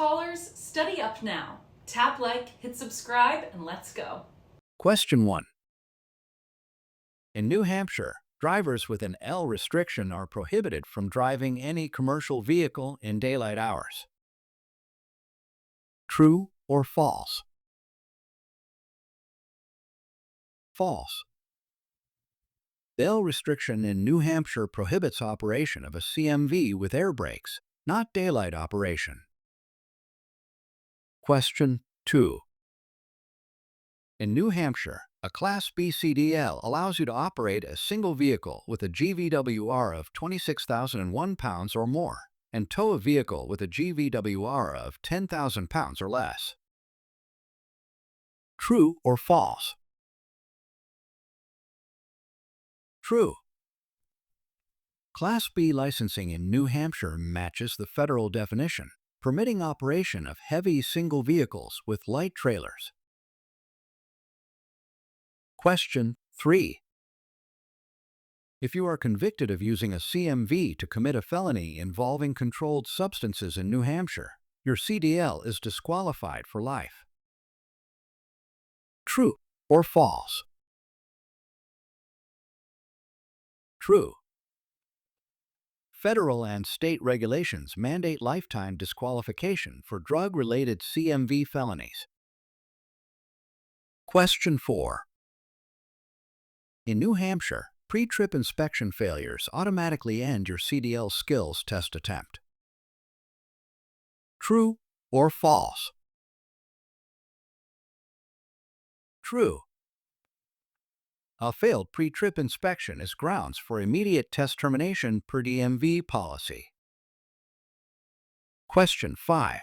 callers, study up now. Tap like, hit subscribe, and let's go. Question 1. In New Hampshire, drivers with an L restriction are prohibited from driving any commercial vehicle in daylight hours. True or false? False. The L restriction in New Hampshire prohibits operation of a CMV with air brakes, not daylight operation. Question 2. In New Hampshire, a Class B CDL allows you to operate a single vehicle with a GVWR of 26,001 pounds or more and tow a vehicle with a GVWR of 10,000 pounds or less. True or false? True. Class B licensing in New Hampshire matches the federal definition, permitting operation of heavy single vehicles with light trailers. Question 3. If you are convicted of using a CMV to commit a felony involving controlled substances in New Hampshire, your CDL is disqualified for life. True or false? True. Federal and state regulations mandate lifetime disqualification for drug-related CMV felonies. Question 4. In New Hampshire, pre-trip inspection failures automatically end your CDL skills test attempt. True or false? True. A failed pre-trip inspection is grounds for immediate test termination per DMV policy. Question 5.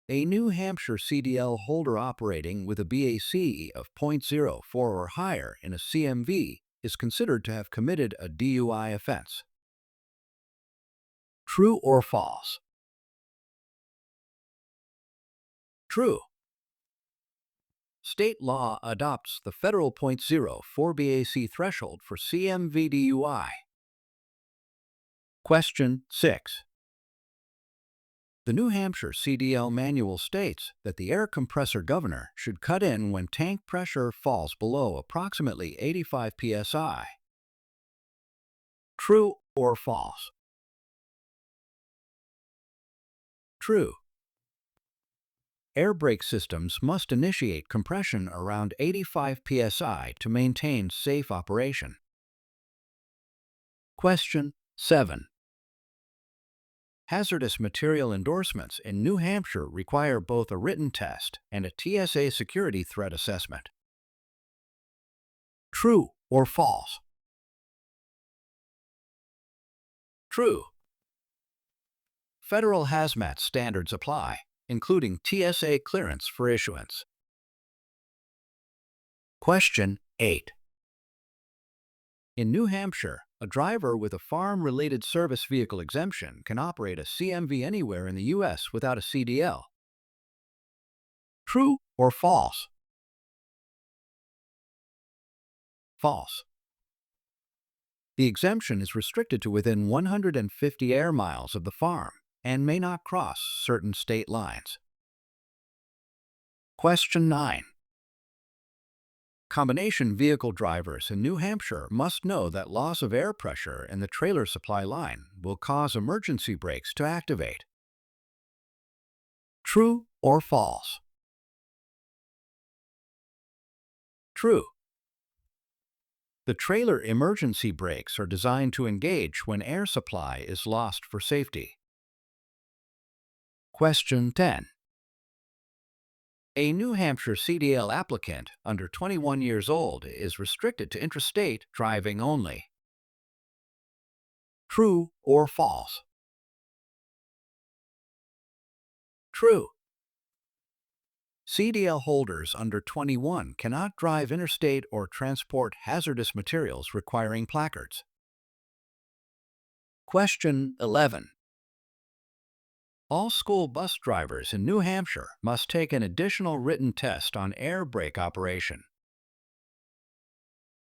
A New Hampshire CDL holder operating with a BAC of .04 or higher in a CMV is considered to have committed a DUI offense. True or false? True. State law adopts the federal .04 BAC threshold for CMV DUI. Question 6. The New Hampshire CDL Manual states that the air compressor governor should cut in when tank pressure falls below approximately 85 psi. True or false? True. Air brake systems must initiate compression around 85 psi to maintain safe operation. Question 7. Hazardous material endorsements in New Hampshire require both a written test and a TSA security threat assessment. True or false? True. Federal hazmat standards apply, including TSA clearance for issuance. Question 8. In New Hampshire, a driver with a farm-related service vehicle exemption can operate a CMV anywhere in the U.S. without a CDL. True or false? False. The exemption is restricted to within 150 air miles of the farm and may not cross certain state lines. Question 9. Combination vehicle drivers in New Hampshire must know that loss of air pressure in the trailer supply line will cause emergency brakes to activate. True or false? True. The trailer emergency brakes are designed to engage when air supply is lost for safety. Question 10. A New Hampshire CDL applicant under 21 years old is restricted to intrastate driving only. True or false? True. CDL holders under 21 cannot drive interstate or transport hazardous materials requiring placards. Question 11. All school bus drivers in New Hampshire must take an additional written test on air brake operation.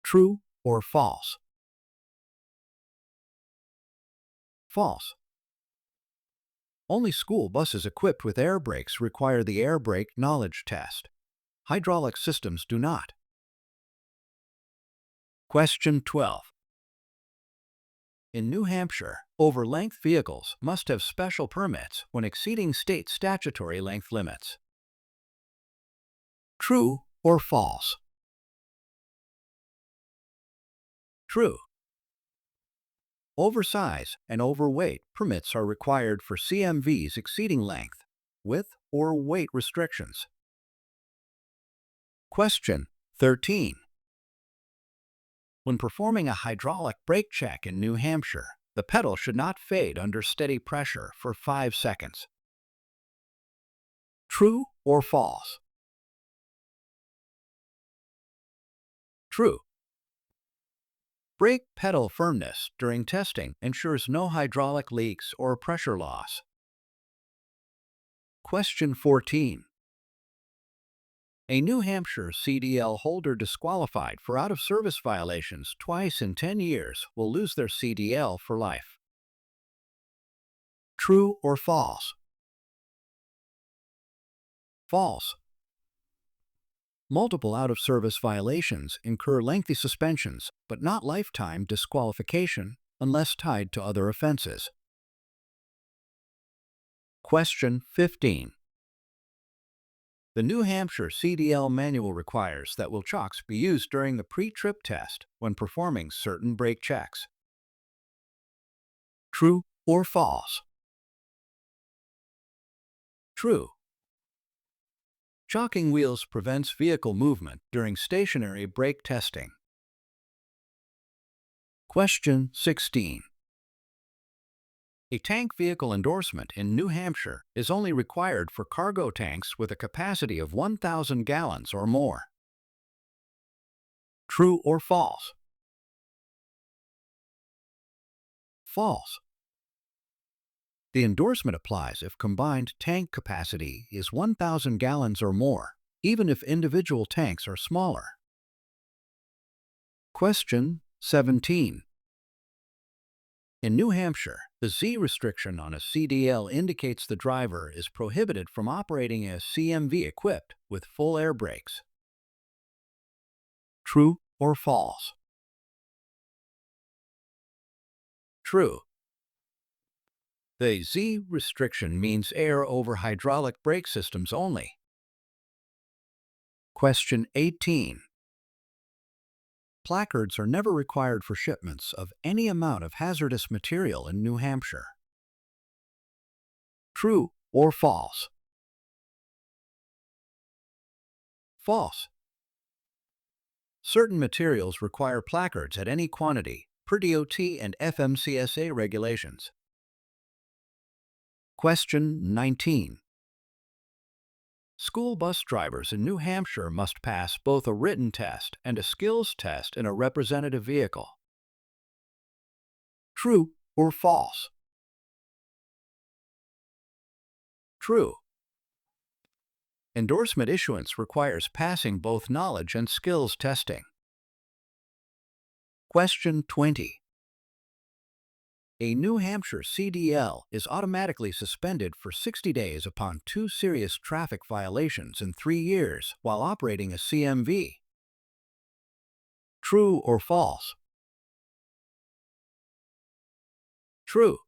True or false? False. Only school buses equipped with air brakes require the air brake knowledge test. Hydraulic systems do not. Question 12. In New Hampshire, over-length vehicles must have special permits when exceeding state statutory length limits. True or false? True. Oversize and overweight permits are required for CMVs exceeding length, width, or weight restrictions. Question 13. When performing a hydraulic brake check in New Hampshire, the pedal should not fade under steady pressure for 5 seconds. True or false? True. Brake pedal firmness during testing ensures no hydraulic leaks or pressure loss. Question 14. A New Hampshire CDL holder disqualified for out-of-service violations twice in 10 years will lose their CDL for life. True or false? False. Multiple out-of-service violations incur lengthy suspensions, but not lifetime disqualification unless tied to other offenses. Question 15. The New Hampshire CDL Manual requires that wheel chocks be used during the pre-trip test when performing certain brake checks. True or false? True. Chocking wheels prevents vehicle movement during stationary brake testing. Question 16. A tank vehicle endorsement in New Hampshire is only required for cargo tanks with a capacity of 1,000 gallons or more. True or false? False. The endorsement applies if combined tank capacity is 1,000 gallons or more, even if individual tanks are smaller. Question 17. In New Hampshire, the Z restriction on a CDL indicates the driver is prohibited from operating a CMV equipped with full air brakes. True or false? True. The Z restriction means air over hydraulic brake systems only. Question 18. Placards are never required for shipments of any amount of hazardous material in New Hampshire. True or false? False. Certain materials require placards at any quantity, per DOT and FMCSA regulations. Question 19. School bus drivers in New Hampshire must pass both a written test and a skills test in a representative vehicle. True or false? True. Endorsement issuance requires passing both knowledge and skills testing. Question 20. A New Hampshire CDL is automatically suspended for 60 days upon 2 serious traffic violations in 3 years while operating a CMV. True or false? True.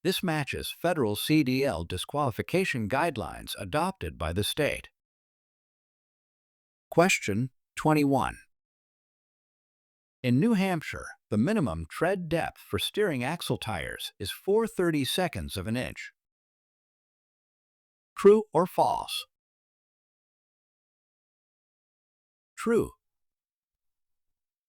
This matches federal CDL disqualification guidelines adopted by the state. Question 21. In New Hampshire, the minimum tread depth for steering axle tires is 4/32 of an inch. True or false? True.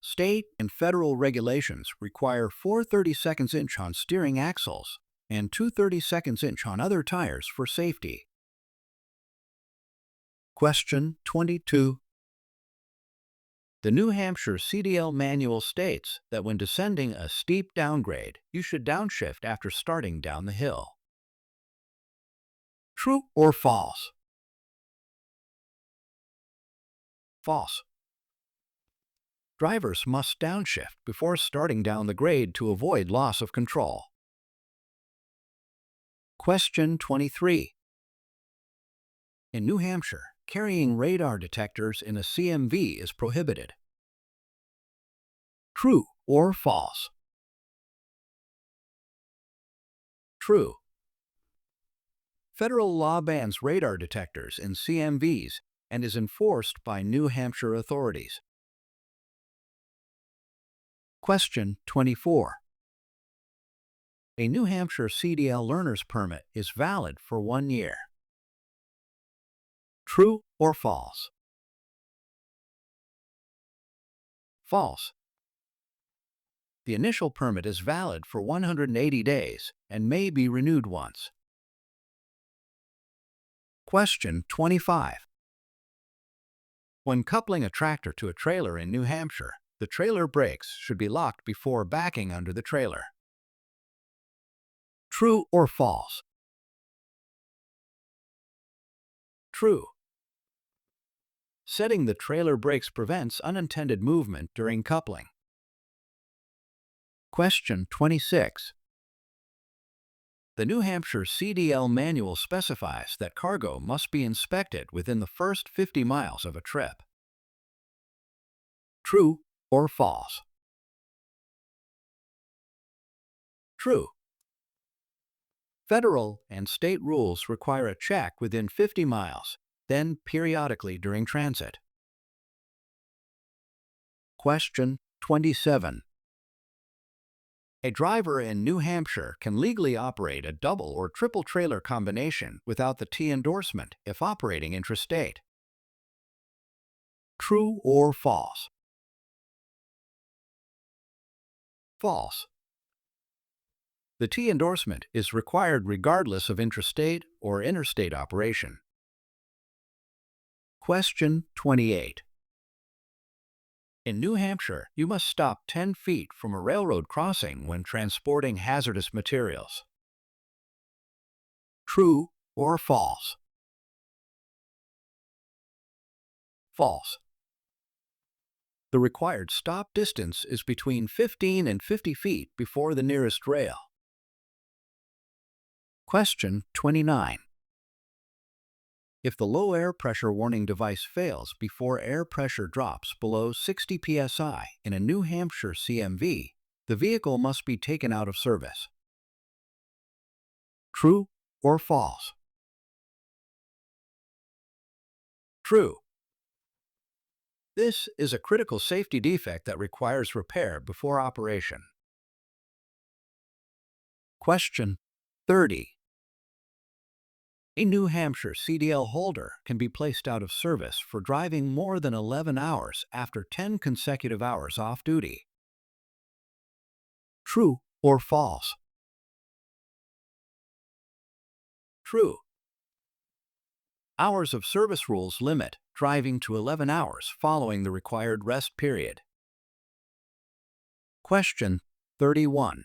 State and federal regulations require 4/32 inch on steering axles and 2/32 inch on other tires for safety. Question 22. The New Hampshire CDL Manual states that when descending a steep downgrade, you should downshift after starting down the hill. True or false? False. Drivers must downshift before starting down the grade to avoid loss of control. Question 23. In New Hampshire, carrying radar detectors in a CMV is prohibited. True or false? True. Federal law bans radar detectors in CMVs and is enforced by New Hampshire authorities. Question 24. A New Hampshire CDL learner's permit is valid for 1 year. True or false? False. The initial permit is valid for 180 days and may be renewed once. Question 25. When coupling a tractor to a trailer in New Hampshire, the trailer brakes should be locked before backing under the trailer. True or false? True. Setting the trailer brakes prevents unintended movement during coupling. Question 26. The New Hampshire CDL Manual specifies that cargo must be inspected within the first 50 miles of a trip. True or false? True. Federal and state rules require a check within 50 miles, then periodically during transit. Question 27. A driver in New Hampshire can legally operate a double or triple trailer combination without the T endorsement if operating intrastate. True or false? False. The T endorsement is required regardless of intrastate or interstate operation. Question 28. In New Hampshire, you must stop 10 feet from a railroad crossing when transporting hazardous materials. True or false? False. The required stop distance is between 15 and 50 feet before the nearest rail. Question 29. If the low air pressure warning device fails before air pressure drops below 60 psi in a New Hampshire CMV, the vehicle must be taken out of service. True or false? True. This is a critical safety defect that requires repair before operation. Question 30. A New Hampshire CDL holder can be placed out of service for driving more than 11 hours after 10 consecutive hours off duty. True or false? True. Hours of service rules limit driving to 11 hours following the required rest period. Question 31.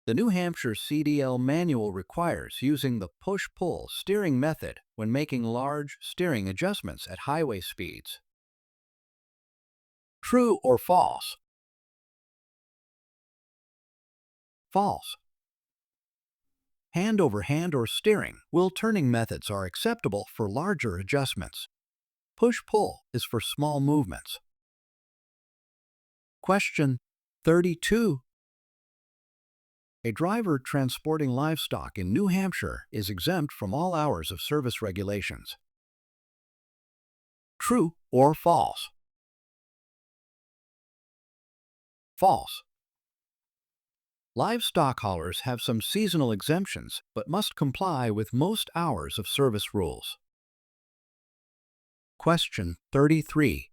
The New Hampshire CDL Manual requires using the push-pull steering method when making large steering adjustments at highway speeds. True or false? False. Hand over hand or steering wheel turning methods are acceptable for larger adjustments. Push-pull is for small movements. Question 32. A driver transporting livestock in New Hampshire is exempt from all hours of service regulations. True or false? False. Livestock haulers have some seasonal exemptions but must comply with most hours of service rules. Question 33.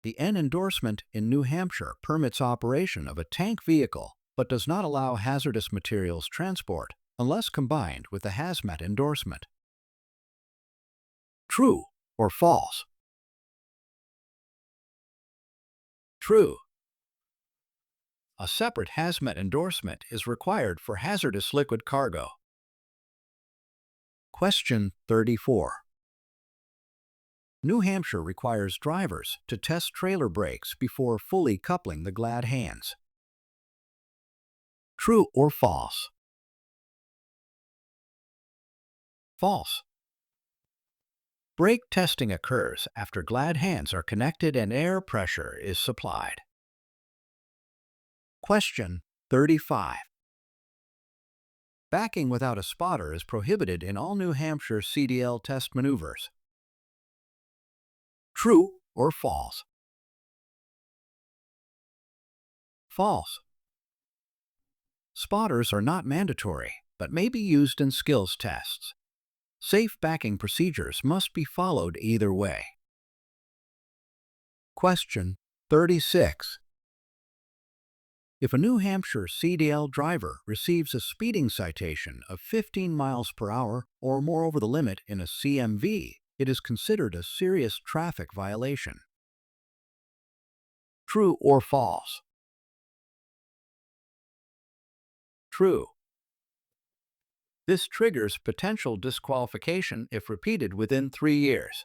The N endorsement in New Hampshire permits operation of a tank vehicle but does not allow hazardous materials transport unless combined with the hazmat endorsement. True or false? True. A separate hazmat endorsement is required for hazardous liquid cargo. Question 34. New Hampshire requires drivers to test trailer brakes before fully coupling the glad hands. True or false? False. Brake testing occurs after glad hands are connected and air pressure is supplied. Question 35. Backing without a spotter is prohibited in all New Hampshire CDL test maneuvers. True or false? False. Spotters are not mandatory, but may be used in skills tests. Safe backing procedures must be followed either way. Question 36. If a New Hampshire CDL driver receives a speeding citation of 15 miles per hour or more over the limit in a CMV, it is considered a serious traffic violation. True or false? True. This triggers potential disqualification if repeated within 3 years.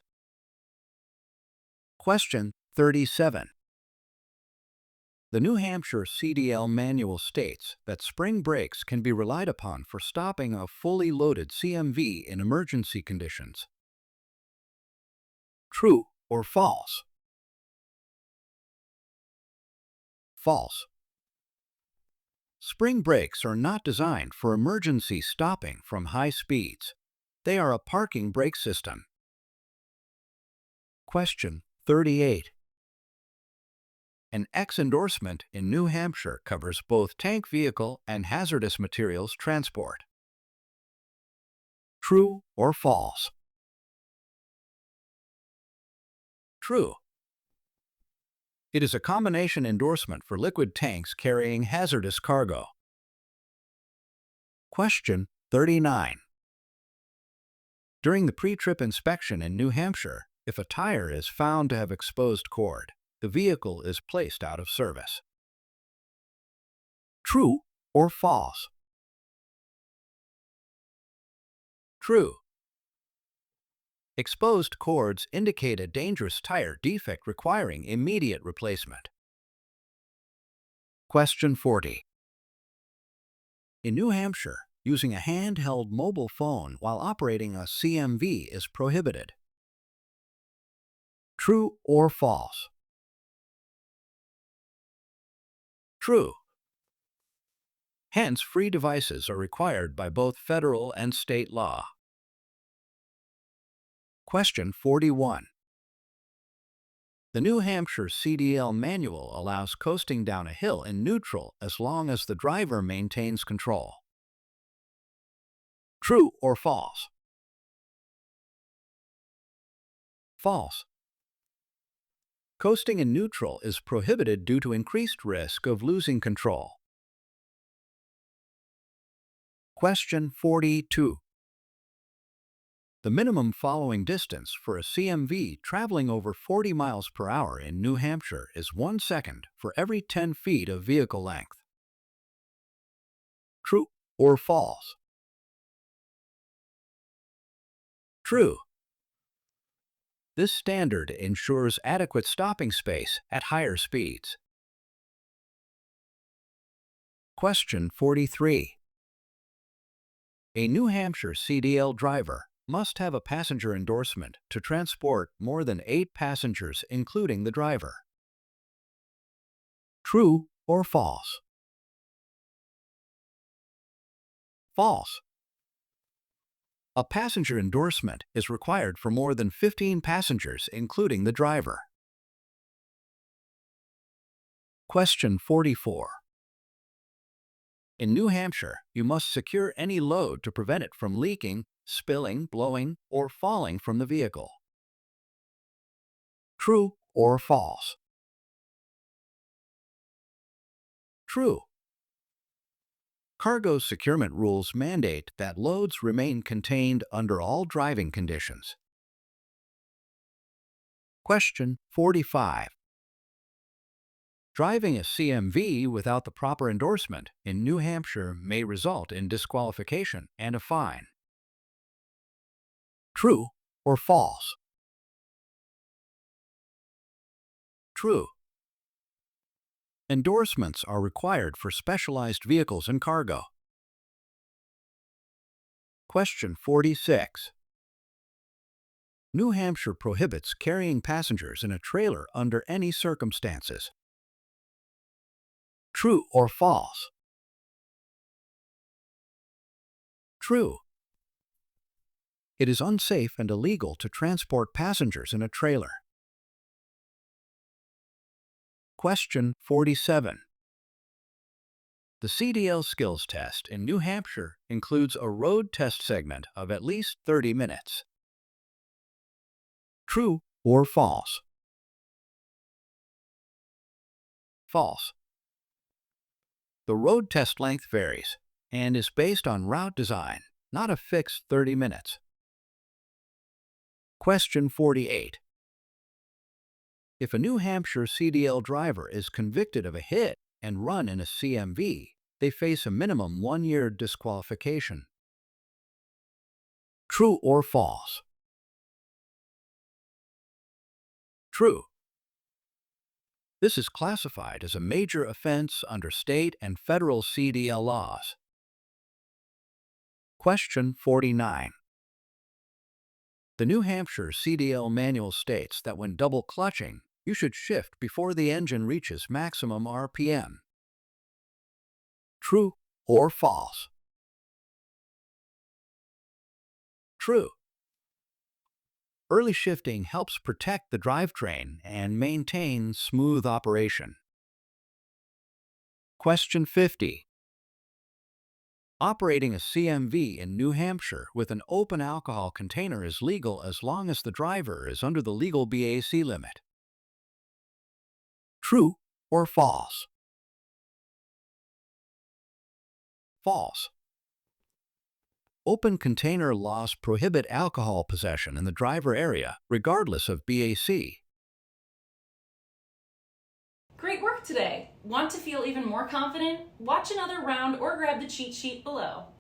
Question 37. The New Hampshire CDL Manual states that spring brakes can be relied upon for stopping a fully loaded CMV in emergency conditions. True or false? False. Spring brakes are not designed for emergency stopping from high speeds. They are a parking brake system. Question 38. An X endorsement in New Hampshire covers both tank vehicle and hazardous materials transport. True or false? True. It is a combination endorsement for liquid tanks carrying hazardous cargo. Question 39. During the pre-trip inspection in New Hampshire, if a tire is found to have exposed cord, the vehicle is placed out of service. True or false? True. Exposed cords indicate a dangerous tire defect requiring immediate replacement. Question 40. In New Hampshire, using a handheld mobile phone while operating a CMV is prohibited. True or false? True. Hands-free devices are required by both federal and state law. Question 41. The New Hampshire CDL Manual allows coasting down a hill in neutral as long as the driver maintains control. True or false? False. Coasting in neutral is prohibited due to increased risk of losing control. Question 42. The minimum following distance for a CMV traveling over 40 miles per hour in New Hampshire is 1 second for every 10 feet of vehicle length. True or false? True. This standard ensures adequate stopping space at higher speeds. Question 43. A New Hampshire CDL driver must have a passenger endorsement to transport more than 8 passengers, including the driver. True or false? False. A passenger endorsement is required for more than 15 passengers, including the driver. Question 44. In New Hampshire, you must secure any load to prevent it from leaking, spilling, blowing, or falling from the vehicle. True or false? True. Cargo securement rules mandate that loads remain contained under all driving conditions. Question 45. Driving a CMV without the proper endorsement in New Hampshire may result in disqualification and a fine. True or false? True. Endorsements are required for specialized vehicles and cargo. Question 46. New Hampshire prohibits carrying passengers in a trailer under any circumstances. True or false? True. It is unsafe and illegal to transport passengers in a trailer. Question 47. The CDL skills test in New Hampshire includes a road test segment of at least 30 minutes. True or false? False. The road test length varies and is based on route design, not a fixed 30 minutes. Question 48. If a New Hampshire CDL driver is convicted of a hit and run in a CMV, they face a minimum 1-year disqualification. True or false? True. This is classified as a major offense under state and federal CDL laws. Question 49. The New Hampshire CDL Manual states that when double clutching, you should shift before the engine reaches maximum RPM. True or false? True. Early shifting helps protect the drivetrain and maintain smooth operation. Question 50. Operating a CMV in New Hampshire with an open alcohol container is legal as long as the driver is under the legal BAC limit. True or false? False. Open container laws prohibit alcohol possession in the driver area, regardless of BAC. Great work today! Want to feel even more confident? Watch another round or grab the cheat sheet below.